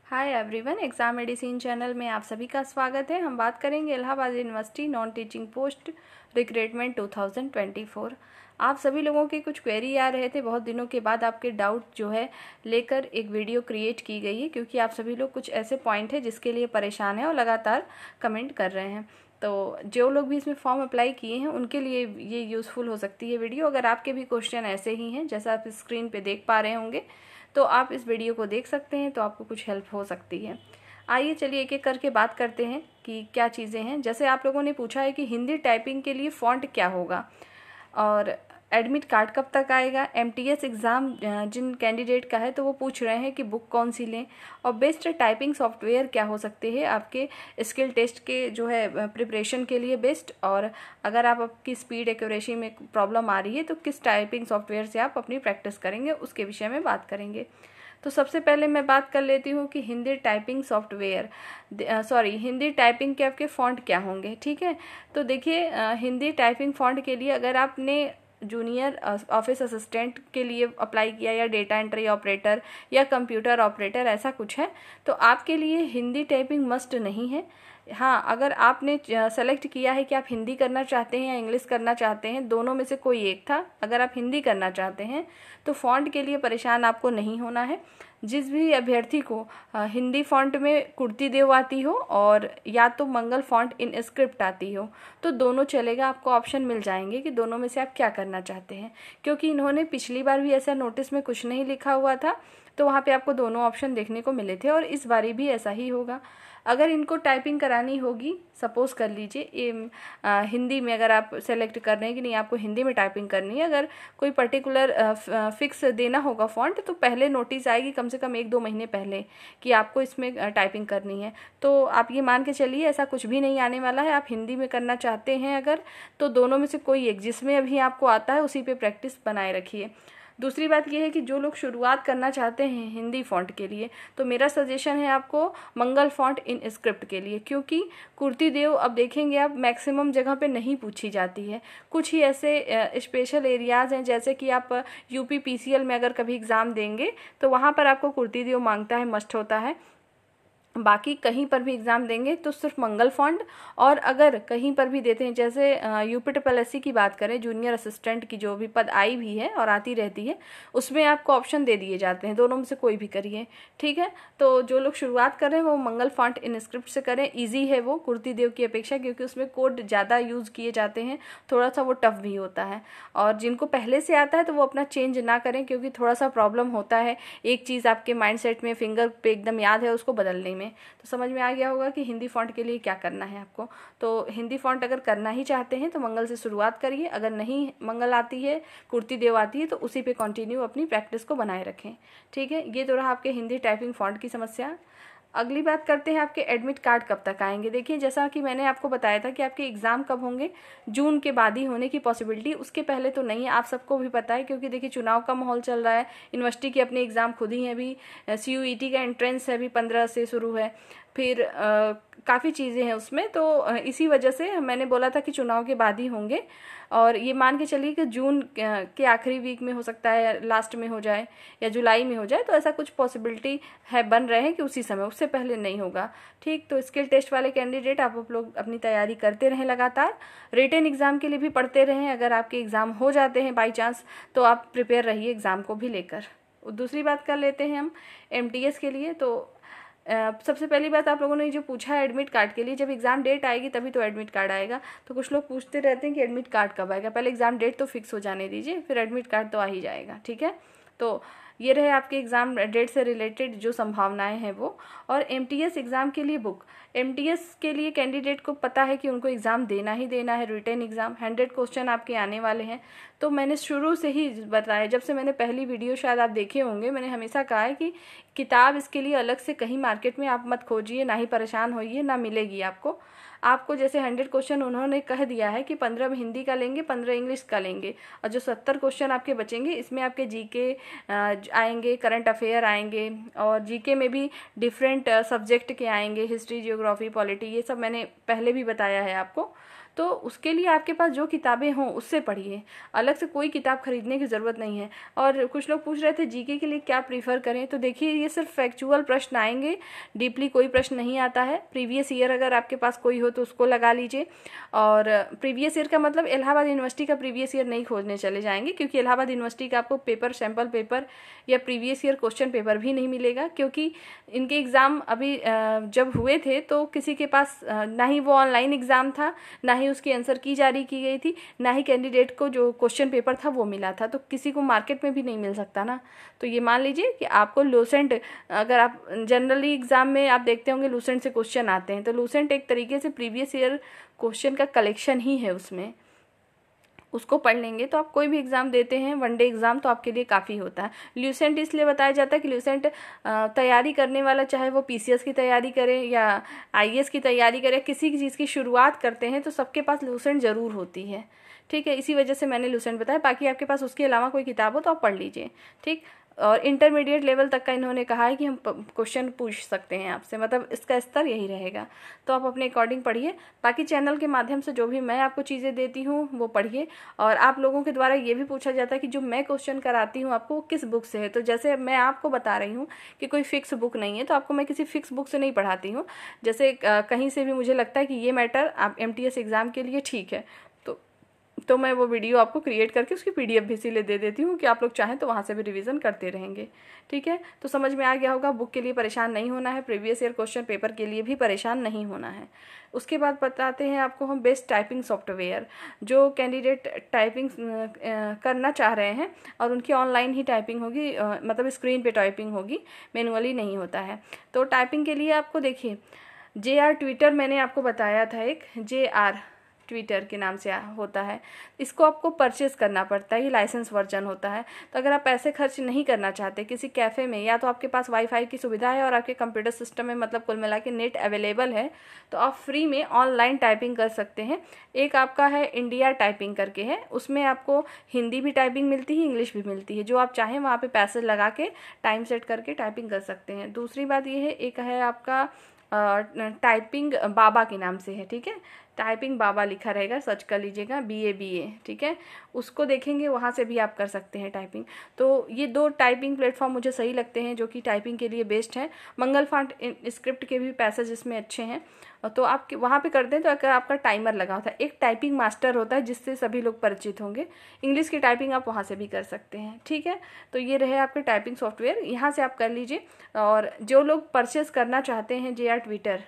Hi everyone, exam medicine channel में आप सभी का स्वागत है। हम बात करेंगे Allahabad university non teaching post recruitment 2024। आप सभी लोगों के कुछ क्वेरी आ रहे थे, बहुत दिनों के बाद आपके डाउट जो है लेकर एक वीडियो क्रिएट की गई है, क्योंकि आप सभी लोग कुछ ऐसे पॉइंट है जिसके लिए परेशान हैं और लगातार कमेंट कर रहे हैं। तो जो लोग भी इसमें फॉर्म अप्लाई किए हैं उनके लिए ये यूज़फुल हो सकती है वीडियो। अगर आपके भी क्वेश्चन ऐसे ही हैं जैसा आप स्क्रीन पे देख पा रहे होंगे तो आप इस वीडियो को देख सकते हैं, तो आपको कुछ हेल्प हो सकती है। आइए चलिए एक एक करके बात करते हैं कि क्या चीज़ें हैं। जैसे आप लोगों ने पूछा है कि हिंदी टाइपिंग के लिए फ़ॉन्ट क्या होगा और एडमिट कार्ड कब तक आएगा। एमटीएस एग्ज़ाम जिन कैंडिडेट का है तो वो पूछ रहे हैं कि बुक कौन सी लें और बेस्ट टाइपिंग सॉफ्टवेयर क्या हो सकते हैं आपके स्किल टेस्ट के जो है प्रिपरेशन के लिए बेस्ट। और अगर आपकी स्पीड एक्यूरेसी में प्रॉब्लम आ रही है तो किस टाइपिंग सॉफ्टवेयर से आप अपनी प्रैक्टिस करेंगे, उसके विषय में बात करेंगे। तो सबसे पहले मैं बात कर लेती हूँ कि Hindi typing software Hindi typing के आपके फ़ॉन्ट क्या होंगे। ठीक है, तो देखिए हिंदी टाइपिंग फ़ॉन्ट के लिए अगर आपने जूनियर ऑफिस असिस्टेंट के लिए अप्लाई किया या डेटा एंट्री ऑपरेटर या कंप्यूटर ऑपरेटर ऐसा कुछ है तो आपके लिए हिंदी टाइपिंग मस्ट नहीं है। हाँ, अगर आपने सेलेक्ट किया है कि आप हिंदी करना चाहते हैं या इंग्लिश करना चाहते हैं, दोनों में से कोई एक था, अगर आप हिंदी करना चाहते हैं तो फ़ॉन्ट के लिए परेशान आपको नहीं होना है। जिस भी अभ्यर्थी को हिंदी फ़ॉन्ट में कुर्ती देव आती हो और या तो मंगल फ़ॉन्ट इन स्क्रिप्ट आती हो तो दोनों चलेगा। आपको ऑप्शन मिल जाएंगे कि दोनों में से आप क्या करना चाहते हैं, क्योंकि इन्होंने पिछली बार भी ऐसा नोटिस में कुछ नहीं लिखा हुआ था तो वहाँ पे आपको दोनों ऑप्शन देखने को मिले थे और इस बारी भी ऐसा ही होगा। अगर इनको टाइपिंग करानी होगी, सपोज़ कर लीजिए हिंदी में अगर आप सेलेक्ट कर रहे हैं कि नहीं आपको हिंदी में टाइपिंग करनी है, अगर कोई पर्टिकुलर फिक्स देना होगा फ़ॉन्ट तो पहले नोटिस आएगी कम से कम 1-2 महीने पहले कि आपको इसमें टाइपिंग करनी है। तो आप ये मान के चलिए ऐसा कुछ भी नहीं आने वाला है। आप हिंदी में करना चाहते हैं अगर तो दोनों में से कोई एक, जिसमें अभी आपको आता है उसी पे प्रैक्टिस बनाए रखिए। दूसरी बात यह है कि जो लोग शुरुआत करना चाहते हैं हिंदी फ़ॉन्ट के लिए तो मेरा सजेशन है आपको मंगल फ़ॉन्ट इन स्क्रिप्ट के लिए, क्योंकि कुर्ती देव अब देखेंगे आप मैक्सिमम जगह पे नहीं पूछी जाती है। कुछ ही ऐसे स्पेशल एरियाज़ हैं, जैसे कि आप यूपी पीसीएल में अगर कभी एग्ज़ाम देंगे तो वहाँ पर आपको कुर्ती देव मांगता है, मस्ट होता है। बाकी कहीं पर भी एग्ज़ाम देंगे तो सिर्फ मंगल फ़ॉन्ट। और अगर कहीं पर भी देते हैं जैसे यूपीएससी की बात करें, जूनियर असिस्टेंट की जो भी पद आई भी है और आती रहती है उसमें आपको ऑप्शन दे दिए जाते हैं, दोनों में से कोई भी करिए। ठीक है, तो जो लोग शुरुआत कर रहे हैं वो मंगल फ़ॉन्ट इन स्क्रिप्ट से करें। ईजी है वो कुर्ती देव की अपेक्षा, क्योंकि उसमें कोड ज़्यादा यूज़ किए जाते हैं, थोड़ा सा वो टफ भी होता है। और जिनको पहले से आता है तो वो अपना चेंज ना करें, क्योंकि थोड़ा सा प्रॉब्लम होता है एक चीज़ आपके माइंड सेट में फिंगर पे एकदम याद है उसको बदलने में। तो समझ में आ गया होगा कि हिंदी फ़ॉन्ट के लिए क्या करना है आपको। तो हिंदी फ़ॉन्ट अगर करना ही चाहते हैं तो मंगल से शुरुआत करिए, अगर नहीं मंगल आती है, कुर्ती देव आती है तो उसी पे कंटिन्यू अपनी प्रैक्टिस को बनाए रखें। ठीक है, ये तो रहा आपके हिंदी टाइपिंग फ़ॉन्ट की समस्या। अगली बात करते हैं आपके एडमिट कार्ड कब तक आएंगे। देखिए जैसा कि मैंने आपको बताया था कि आपके एग्ज़ाम कब होंगे, जून के बाद ही होने की पॉसिबिलिटी, उसके पहले तो नहीं है। आप सबको भी पता है, क्योंकि देखिए चुनाव का माहौल चल रहा है, यूनिवर्सिटी के अपने एग्ज़ाम खुद ही हैं। अभी CUET का एंट्रेंस है, अभी 15 से शुरू है, फिर काफ़ी चीज़ें हैं उसमें। तो इसी वजह से मैंने बोला था कि चुनाव के बाद ही होंगे। और ये मान के चलिए कि जून के आखिरी वीक में हो सकता है, लास्ट में हो जाए या जुलाई में हो जाए, तो ऐसा कुछ पॉसिबिलिटी है, बन रहे हैं कि उसी समय, उससे पहले नहीं होगा। ठीक, तो स्किल टेस्ट वाले कैंडिडेट आप लोग अपनी तैयारी करते रहें लगातार, रिटन एग्ज़ाम के लिए भी पढ़ते रहें। अगर आपके एग्ज़ाम हो जाते हैं बाई चांस तो आप प्रिपेयर रहिए एग्ज़ाम को भी लेकर। दूसरी बात कर लेते हैं हम MTS के लिए। तो सबसे पहली बात आप लोगों ने जो पूछा है एडमिट कार्ड के लिए, जब एग्ज़ाम डेट आएगी तभी तो एडमिट कार्ड आएगा। तो कुछ लोग पूछते रहते हैं कि एडमिट कार्ड कब आएगा, पहले एग्ज़ाम डेट तो फिक्स हो जाने दीजिए, फिर एडमिट कार्ड तो आ ही जाएगा। ठीक है, तो ये रहे आपके एग्ज़ाम डेट से रिलेटेड जो संभावनाएं हैं वो। और MTS एग्ज़ाम के लिए बुक, MTS के लिए कैंडिडेट को पता है कि उनको एग्ज़ाम देना ही देना है, रिटन एग्ज़ाम 100 क्वेश्चन आपके आने वाले हैं। तो मैंने शुरू से ही बताया, जब से मैंने पहली वीडियो शायद आप देखे होंगे, मैंने हमेशा कहा है कि किताब इसके लिए अलग से कहीं मार्केट में आप मत खोजिए, ना ही परेशान होइए, ना मिलेगी आपको। आपको जैसे 100 क्वेश्चन उन्होंने कह दिया है कि 15 हिंदी का लेंगे, 15 इंग्लिश का लेंगे, और जो 70 क्वेश्चन आपके बचेंगे इसमें आपके GK आएंगे, करंट अफेयर आएंगे, और GK में भी डिफरेंट सब्जेक्ट के आएंगे, हिस्ट्री, जियोग्राफी, पॉलिटी, ये सब मैंने पहले भी बताया है आपको। तो उसके लिए आपके पास जो किताबें हों उससे पढ़िए, अलग से कोई किताब खरीदने की ज़रूरत नहीं है। और कुछ लोग पूछ रहे थे जीके के लिए क्या प्रीफर करें, तो देखिए ये सिर्फ फैक्चुअल प्रश्न आएंगे, डीपली कोई प्रश्न नहीं आता है। प्रीवियस ईयर अगर आपके पास कोई हो तो उसको लगा लीजिए। और प्रीवियस ईयर का मतलब इलाहाबाद यूनिवर्सिटी का प्रीवियस ईयर नहीं खोजने चले जाएंगे, क्योंकि इलाहाबाद यूनिवर्सिटी का आपको पेपर, सैम्पल पेपर या प्रीवियस ईयर क्वेश्चन पेपर भी नहीं मिलेगा, क्योंकि इनके एग्ज़ाम अभी जब हुए थे तो किसी के पास ना ही वो ऑनलाइन एग्ज़ाम था, ना ही उसकी आंसर की जारी की गई थी, ना ही कैंडिडेट को जो क्वेश्चन पेपर था वो मिला था, तो किसी को मार्केट में भी नहीं मिल सकता ना। तो ये मान लीजिए कि आपको लूसेंट, अगर आप जनरली एग्ज़ाम में आप देखते होंगे लूसेंट से क्वेश्चन आते हैं, तो लूसेंट एक तरीके से प्रीवियस ईयर क्वेश्चन का कलेक्शन ही है, उसमें उसको पढ़ लेंगे तो आप कोई भी एग्ज़ाम देते हैं, वनडे एग्ज़ाम, तो आपके लिए काफ़ी होता है। ल्यूसेंट इसलिए बताया जाता है कि ल्यूसेंट तैयारी करने वाला, चाहे वो पीसीएस की तैयारी करे या आईएएस की तैयारी करे, किसी की चीज़ की शुरुआत करते हैं तो सबके पास ल्यूसेंट ज़रूर होती है। ठीक है, इसी वजह से मैंने ल्यूसेंट बताया। बाकी आपके पास उसके अलावा कोई किताब हो तो आप पढ़ लीजिए। ठीक, और इंटरमीडिएट लेवल तक का इन्होंने कहा है कि हम क्वेश्चन पूछ सकते हैं आपसे, मतलब इसका स्तर यही रहेगा, तो आप अपने अकॉर्डिंग पढ़िए। बाकी चैनल के माध्यम से जो भी मैं आपको चीज़ें देती हूँ वो पढ़िए। और आप लोगों के द्वारा ये भी पूछा जाता है कि जो मैं क्वेश्चन कराती हूँ आपको वो किस बुक से है, तो जैसे मैं आपको बता रही हूँ कि कोई फिक्स बुक नहीं है, तो आपको मैं किसी फिक्स बुक से नहीं पढ़ाती हूँ। जैसे कहीं से भी मुझे लगता है कि ये मैटर आप एमटीएस एग्ज़ाम के लिए ठीक है, तो मैं वो वीडियो आपको क्रिएट करके उसकी पीडीएफ भी इसीलिए दे देती हूँ कि आप लोग चाहें तो वहाँ से भी रिवीजन करते रहेंगे। ठीक है, तो समझ में आ गया होगा। बुक के लिए परेशान नहीं होना है, प्रीवियस ईयर क्वेश्चन पेपर के लिए भी परेशान नहीं होना है। उसके बाद बताते हैं आपको हम बेस्ट टाइपिंग सॉफ्टवेयर, जो कैंडिडेट टाइपिंग करना चाह रहे हैं और उनकी ऑनलाइन ही टाइपिंग होगी, मतलब स्क्रीन पे टाइपिंग होगी, मैनुअली नहीं होता है। तो टाइपिंग के लिए आपको देखिए JR ट्विटर मैंने आपको बताया था, एक JR ट्विटर के नाम से होता है, इसको आपको परचेस करना पड़ता है, ये लाइसेंस वर्जन होता है। तो अगर आप पैसे खर्च नहीं करना चाहते किसी कैफ़े में, या तो आपके पास वाईफाई की सुविधा है और आपके कंप्यूटर सिस्टम में मतलब कुल मिला के नेट अवेलेबल है, तो आप फ्री में ऑनलाइन टाइपिंग कर सकते हैं। एक आपका है इंडिया टाइपिंग करके है, उसमें आपको हिंदी भी टाइपिंग मिलती है, इंग्लिश भी मिलती है, जो आप चाहें वहाँ पर पैसे लगा के टाइम सेट करके टाइपिंग कर सकते हैं। दूसरी बात ये है, एक है आपका टाइपिंग बाबा के नाम से है। ठीक है, टाइपिंग बाबा लिखा रहेगा, सर्च कर लीजिएगा, BA। ठीक है, उसको देखेंगे, वहाँ से भी आप कर सकते हैं टाइपिंग। तो ये 2 टाइपिंग प्लेटफॉर्म मुझे सही लगते हैं जो कि टाइपिंग के लिए बेस्ट हैं। मंगल फॉन्ट स्क्रिप्ट के भी पैसेज इसमें अच्छे हैं, तो आप वहाँ पे कर दें तो अगर आपका टाइमर लगा होता है, एक टाइपिंग मास्टर होता है जिससे सभी लोग परिचित होंगे, इंग्लिश की टाइपिंग आप वहाँ से भी कर सकते हैं। ठीक है, तो ये रहे आपके टाइपिंग सॉफ्टवेयर, यहाँ से आप कर लीजिए। और जो लोग परचेस करना चाहते हैं JR ट्विटर,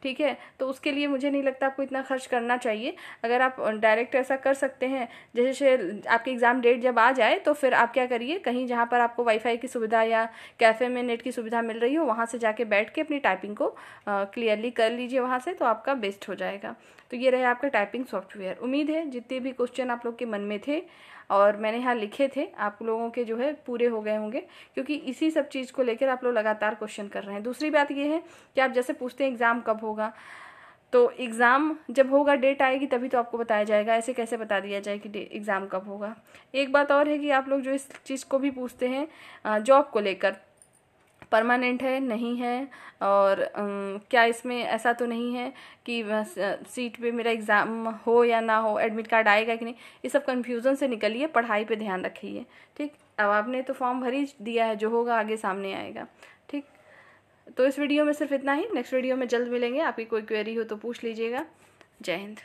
ठीक है, तो उसके लिए मुझे नहीं लगता आपको इतना खर्च करना चाहिए। अगर आप डायरेक्ट ऐसा कर सकते हैं, जैसे आपकी एग्ज़ाम डेट जब आ जाए तो फिर आप क्या करिए, कहीं जहाँ पर आपको वाईफाई की सुविधा या कैफ़े में नेट की सुविधा मिल रही हो, वहाँ से जाके बैठ के अपनी टाइपिंग को क्लियरली कर लीजिए वहाँ से, तो आपका बेस्ट हो जाएगा। तो ये रहे आपका टाइपिंग सॉफ्टवेयर। उम्मीद है जितने भी क्वेश्चन आप लोग के मन में थे और मैंने यहाँ लिखे थे, आप लोगों के जो है पूरे हो गए होंगे, क्योंकि इसी सब चीज़ को लेकर आप लोग लगातार क्वेश्चन कर रहे हैं। दूसरी बात ये है कि आप जैसे पूछते हैं एग्ज़ाम कब होगा, तो एग्ज़ाम जब होगा, डेट आएगी तभी तो आपको बताया जाएगा, ऐसे कैसे बता दिया जाए कि एग्ज़ाम कब होगा। एक बात और है कि आप लोग जो इस चीज़ को भी पूछते हैं जॉब को लेकर, परमानेंट है नहीं है, और क्या इसमें ऐसा तो नहीं है कि सीट पे मेरा एग्ज़ाम हो या ना हो, एडमिट कार्ड आएगा कि नहीं, ये सब कन्फ्यूज़न से निकलिए, पढ़ाई पे ध्यान रखिए। ठीक, अब आपने तो फॉर्म भर ही दिया है, जो होगा आगे सामने आएगा। ठीक, तो इस वीडियो में सिर्फ इतना ही, नेक्स्ट वीडियो में जल्द मिलेंगे। आपकी कोई क्वेरी हो तो पूछ लीजिएगा। जय हिंद।